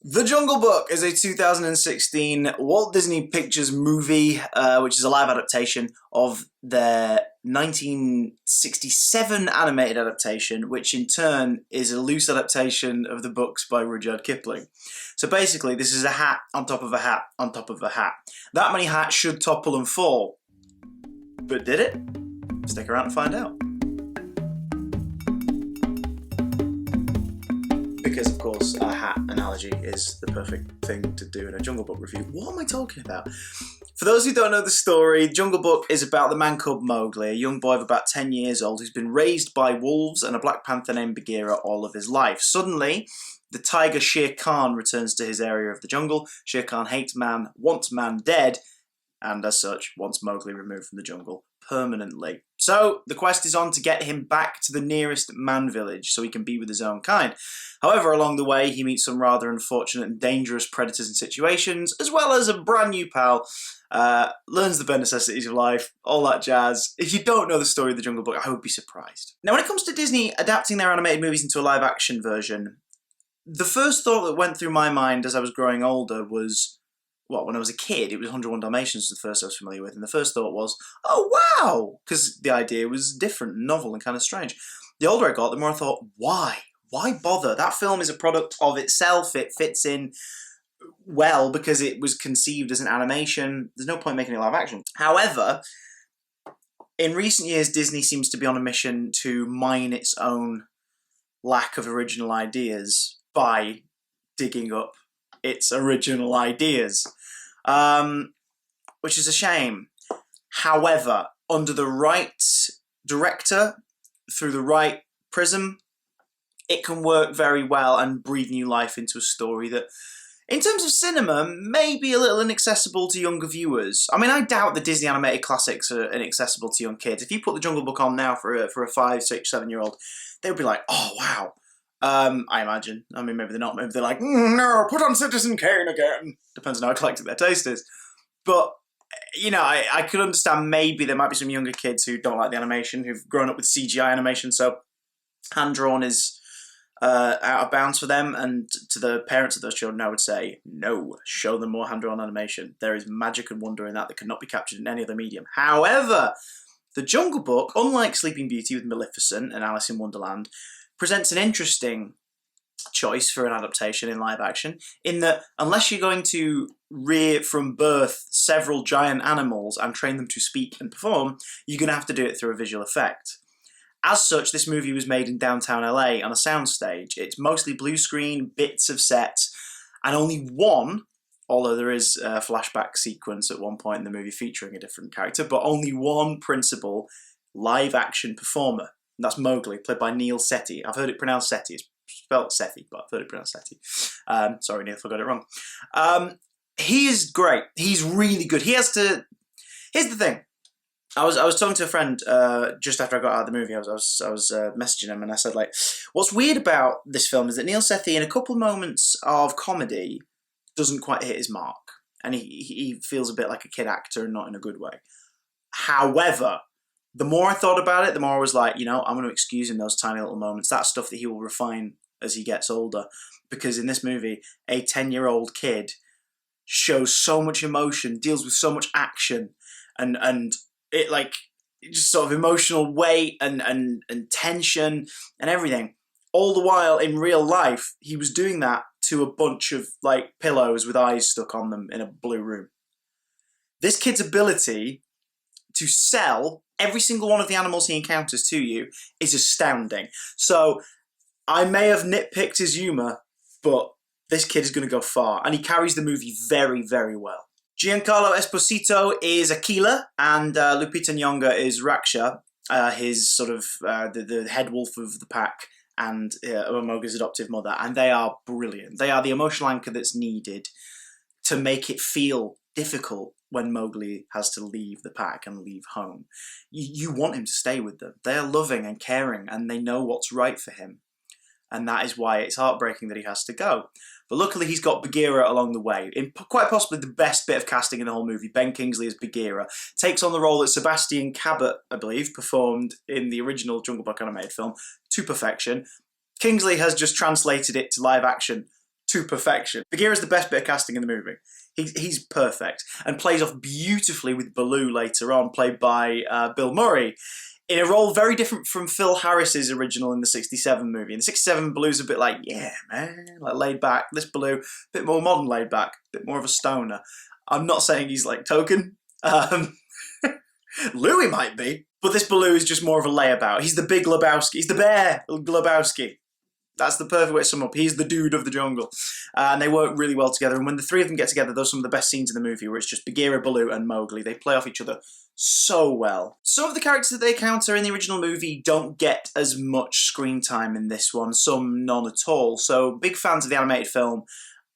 The Jungle Book is a 2016 Walt Disney Pictures movie, which is a live adaptation of their 1967 animated adaptation, which in turn is a loose adaptation of the books by Rudyard Kipling. So basically, this is a hat on top of a hat on top of a hat. That many hats should topple and fall. But did it? Stick around and find out. Because, of course, a hat analogy is the perfect thing to do in a Jungle Book review. What am I talking about? For those who don't know the story, Jungle Book is about the man-cub Mowgli, a young boy of about 10 years old who's been raised by wolves and a black panther named Bagheera all of his life. Suddenly, the tiger Shere Khan returns to his area of the jungle. Shere Khan hates man, wants man dead, and as such, wants Mowgli removed from the jungle permanently. So, the quest is on to get him back to the nearest man village so he can be with his own kind. However, along the way, he meets some rather unfortunate and dangerous predators and situations, as well as a brand new pal, learns the bare necessities of life, all that jazz. If you don't know the story of the Jungle Book, I would be surprised. Now, when it comes to Disney adapting their animated movies into a live-action version, the first thought that went through my mind as I was growing older was, well, when I was a kid, it was 101 Dalmatians the first I was familiar with, and the first thought was, oh wow, because the idea was different and novel and kind of strange. The older I got, the more I thought, why? Why bother? That film is a product of itself. It fits in well because it was conceived as an animation. There's no point making it live action. However, in recent years, Disney seems to be on a mission to mine its own lack of original ideas by digging up its original ideas, which is a shame. However, under the right director, through the right prism, it can work very well and breathe new life into a story that, in terms of cinema, may be a little inaccessible to younger viewers. I mean, I doubt the Disney animated classics are inaccessible to young kids. If you put the Jungle Book on now for a 5, 6, 7-year-old, they would be like, oh, wow. I imagine. I mean, maybe they're not. Maybe they're like, no, put on Citizen Kane again. Depends on how eclectic their taste is. But, you know, I could understand maybe there might be some younger kids who don't like the animation, who've grown up with CGI animation, so hand-drawn is out of bounds for them, and to the parents of those children, I would say, no, show them more hand-drawn animation. There is magic and wonder in that cannot be captured in any other medium. However, the Jungle Book, unlike Sleeping Beauty with Maleficent and Alice in Wonderland, presents an interesting choice for an adaptation in live action, in that unless you're going to rear from birth several giant animals and train them to speak and perform, you're going to have to do it through a visual effect. As such, this movie was made in downtown LA on a soundstage. It's mostly blue screen, bits of sets, and only one, although there is a flashback sequence at one point in the movie featuring a different character, but only one principal live-action performer. And that's Mowgli, played by Neil Sethi. I've heard it pronounced Sethi. It's spelled Sethi, but I've heard it pronounced Sethi. Sorry, Neil, if I got it wrong. He is great. He's really good. He has to... Here's the thing. I was talking to a friend just after I got out of the movie. I was messaging him, and I said, like, what's weird about this film is that Neil Sethi, in a couple of moments of comedy, doesn't quite hit his mark, and he feels a bit like a kid actor, and not in a good way. However, the more I thought about it, the more I was like, you know, I'm going to excuse him those tiny little moments. That's stuff that he will refine as he gets older, because in this movie, a 10-year-old kid shows so much emotion, deals with so much action, and it, like, just sort of emotional weight and tension and everything. All the while, in real life, he was doing that to a bunch of, like, pillows with eyes stuck on them in a blue room. This kid's ability to sell every single one of the animals he encounters to you is astounding. So, I may have nitpicked his humour, but this kid is going to go far. And he carries the movie very, very well. Giancarlo Esposito is Aquila, and Lupita Nyong'o is Raksha, his sort of the head wolf of the pack, and Umamoga's adoptive mother, and they are brilliant. They are the emotional anchor that's needed to make it feel difficult when Mowgli has to leave the pack and leave home. You want him to stay with them. They are loving and caring, and they know what's right for him. And that is why it's heartbreaking that he has to go. But luckily he's got Bagheera along the way. In quite possibly the best bit of casting in the whole movie, Ben Kingsley as Bagheera takes on the role that Sebastian Cabot, I believe, performed in the original Jungle Book animated film to perfection. Kingsley has just translated it to live action to perfection. Bagheera's the best bit of casting in the movie. He's perfect and plays off beautifully with Baloo later on, played by Bill Murray, in a role very different from Phil Harris's original in the 67 movie. In the 67, Baloo's a bit like, yeah, man, like laid back. This Baloo, a bit more modern laid back, a bit more of a stoner. I'm not saying he's like token. Louis might be, but this Baloo is just more of a layabout. He's the big Lebowski. He's the bear Lebowski. That's the perfect way to sum up. He's the dude of the jungle. And they work really well together. And when the three of them get together, those are some of the best scenes in the movie, where it's just Bagheera, Baloo, and Mowgli. They play off each other so well. Some of the characters that they encounter in the original movie don't get as much screen time in this one, some none at all. So big fans of the animated film,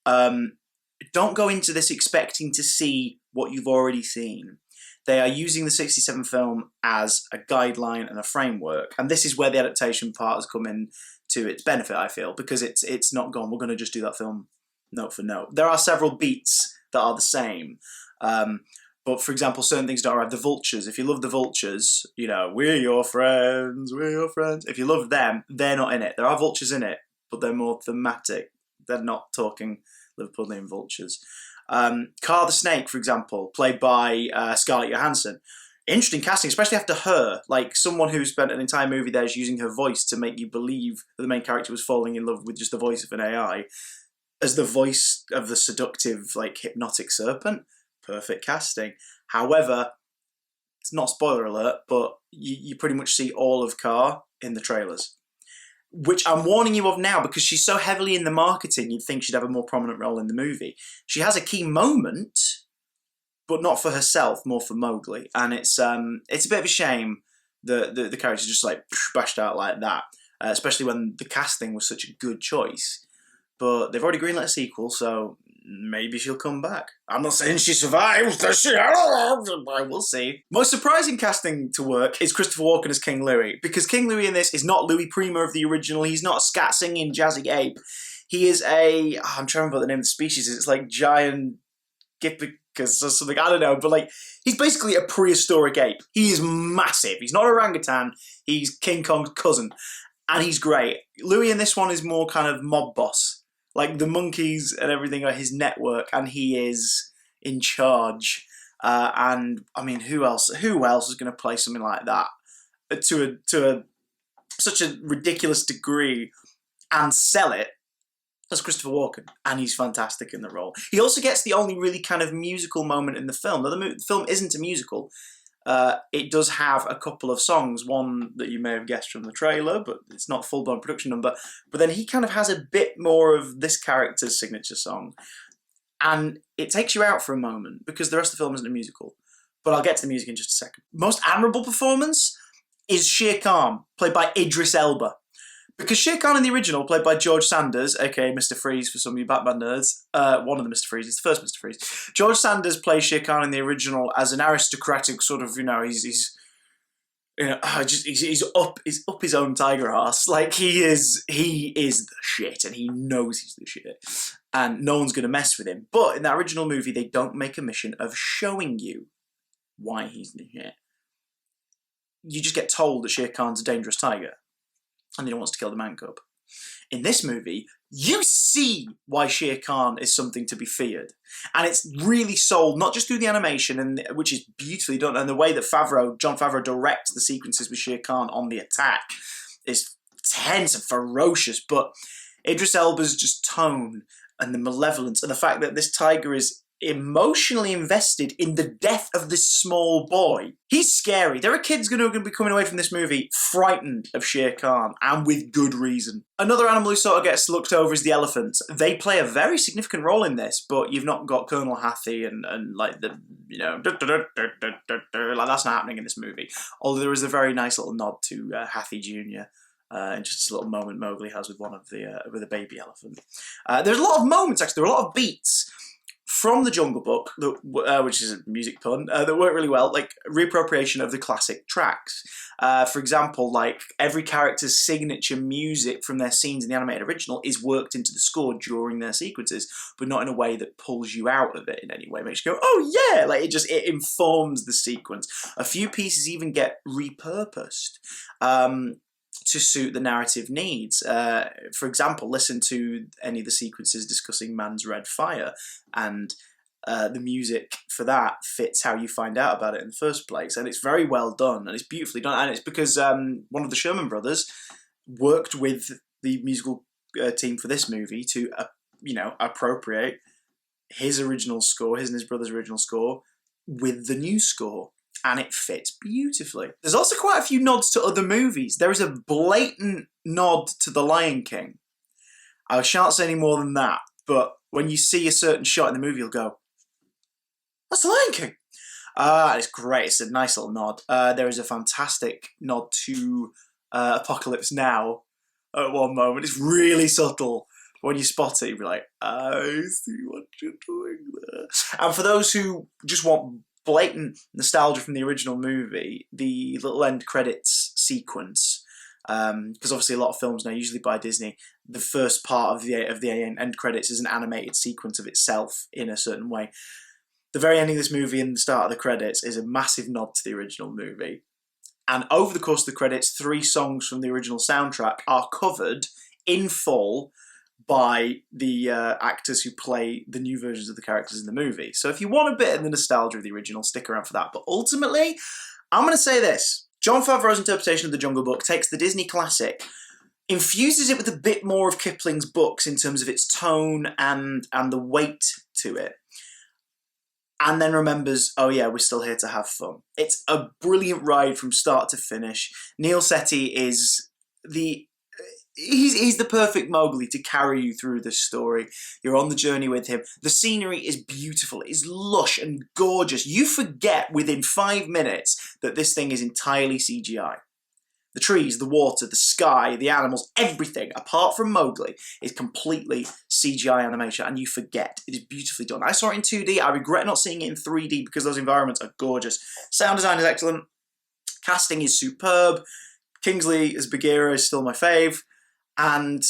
don't go into this expecting to see what you've already seen. They are using the 67 film as a guideline and a framework. And this is where the adaptation part has come in to its benefit, I feel, because it's not gone, we're going to just do that film note for note. There are several beats that are the same. But for example, certain things don't arrive. The vultures, if you love the vultures, you know, we're your friends, we're your friends. If you love them, they're not in it. There are vultures in it, but they're more thematic. They're not talking Liverpudlian vultures. Car the Snake, for example, played by Scarlett Johansson. Interesting casting, especially after her. Like, someone who spent an entire movie there is using her voice to make you believe that the main character was falling in love with just the voice of an AI. As the voice of the seductive, like, hypnotic serpent. Perfect casting. However, it's not spoiler alert, but you pretty much see all of Car in the trailers. Which I'm warning you of now, because she's so heavily in the marketing, you'd think she'd have a more prominent role in the movie. She has a key moment, but not for herself, more for Mowgli. And it's a bit of a shame that the character's just like bashed out like that, especially when the casting was such a good choice. But they've already greenlit a sequel, so maybe she'll come back. I'm not saying she survives, does she? We'll see. Most surprising casting to work is Christopher Walken as King Louie, because King Louie in this is not Louis Prima of the original. He's not a scat-singing jazzy ape. He is a... I'm trying to remember what the name of the species is. It's like giant Gippicus or something. I don't know, but like, he's basically a prehistoric ape. He is massive. He's not an orangutan. He's King Kong's cousin. And he's great. Louis in this one is more kind of mob boss. Like, the monkeys and everything are his network, and he is in charge. And I mean, who else is going to play something like that to such a ridiculous degree and sell it as Christopher Walken? And he's fantastic in the role. He also gets the only really kind of musical moment in the film. Now, the film isn't a musical. It does have a couple of songs, one that you may have guessed from the trailer, but it's not a full-blown production number. But then he kind of has a bit more of this character's signature song. And it takes you out for a moment, because the rest of the film isn't a musical. But I'll get to the music in just a second. Most admirable performance is Shere Khan, played by Idris Elba. Because Shere Khan in the original, played by George Sanders, aka Mr. Freeze for some of you Batman nerds, one of the Mr. Freezes, the first Mr. Freeze. George Sanders plays Shere Khan in the original as an aristocratic sort of, you know, he's up his own tiger arse. Like, he is the shit, and he knows he's the shit, and no one's gonna mess with him. But in that original movie, they don't make a mission of showing you why he's the shit. You just get told that Shere Khan's a dangerous tiger, and he wants to kill the man-cub. In this movie, you see why Shere Khan is something to be feared. And it's really sold, not just through the animation, which is beautifully done, and the way that Jon Favreau directs the sequences with Shere Khan on the attack is tense and ferocious, but Idris Elba's just tone and the malevolence, and the fact that this tiger is emotionally invested in the death of this small boy. He's scary. There are kids going to be coming away from this movie frightened of Shere Khan, and with good reason. Another animal who sort of gets looked over is the elephants. They play a very significant role in this, but you've not got Colonel Hathi and like the, you know, like, that's not happening in this movie. Although there is a very nice little nod to Hathi Jr., and just this little moment Mowgli has with with a baby elephant. There's a lot of moments, actually. There are a lot of beats from the Jungle Book, which is a music pun, that work really well, like reappropriation of the classic tracks. For example, like, every character's signature music from their scenes in the animated original is worked into the score during their sequences, but not in a way that pulls you out of it in any way. It makes you go, oh yeah! Like, it informs the sequence. A few pieces even get repurposed. to suit the narrative needs. For example, listen to any of the sequences discussing man's red fire, and the music for that fits how you find out about it in the first place. And it's very well done, and it's beautifully done. And it's because one of the Sherman brothers worked with the musical team for this movie to, appropriate his original score, his and his brother's original score, with the new score. And it fits beautifully. There's also quite a few nods to other movies. There is a blatant nod to The Lion King. I shan't say any more than that, but when you see a certain shot in the movie, you'll go, "That's The Lion King!" It's great. It's a nice little nod. There is a fantastic nod to Apocalypse Now at one moment. It's really subtle. When you spot it, you'll be like, "I see what you're doing there." And for those who just want blatant nostalgia from the original movie, the little end credits sequence, because obviously a lot of films now, usually by Disney, the first part of the end credits is an animated sequence of itself in a certain way. The very ending of this movie and the start of the credits is a massive nod to the original movie. And over the course of the credits, 3 songs from the original soundtrack are covered in full by the actors who play the new versions of the characters in the movie. So if you want a bit of the nostalgia of the original, stick around for that. But ultimately, I'm going to say this. Jon Favreau's interpretation of The Jungle Book takes the Disney classic, infuses it with a bit more of Kipling's books in terms of its tone and the weight to it, and then remembers, oh yeah, we're still here to have fun. It's a brilliant ride from start to finish. Neil Setti is He's the perfect Mowgli to carry you through this story. You're on the journey with him. The scenery is beautiful. It's lush and gorgeous. You forget within 5 minutes that this thing is entirely CGI. The trees, the water, the sky, the animals, everything, apart from Mowgli, is completely CGI animation, and you forget. It is beautifully done. I saw it in 2D. I regret not seeing it in 3D because those environments are gorgeous. Sound design is excellent. Casting is superb. Kingsley as Bagheera is still my fave. And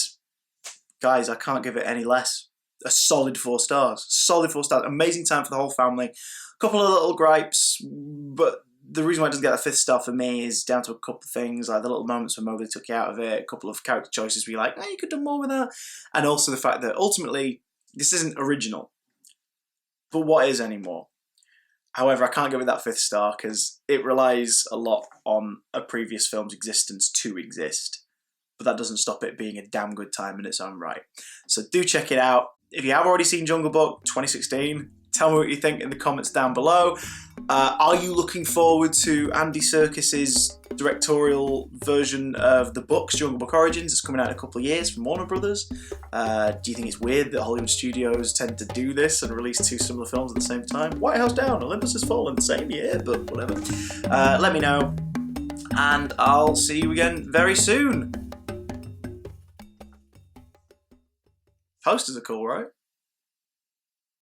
guys, I can't give it any less. A solid 4 stars. Solid 4 stars. Amazing time for the whole family. A couple of little gripes, but the reason why it doesn't get a 5th star for me is down to a couple of things, like the little moments when Mowgli took you out of it, a couple of character choices where you're like, you could have done more with that. And also the fact that ultimately, this isn't original. But what is anymore? However, I can't give it that 5th star because it relies a lot on a previous film's existence to exist. But that doesn't stop it being a damn good time in its own right. So do check it out. If you have already seen Jungle Book 2016, tell me what you think in the comments down below. Are you looking forward to Andy Serkis's directorial version of the books, Jungle Book Origins? It's coming out in a couple of years from Warner Brothers. Do you think it's weird that Hollywood studios tend to do this and release 2 similar films at the same time? White House Down, Olympus Has Fallen, same year, but whatever. Let me know, and I'll see you again very soon. Posters are cool, right?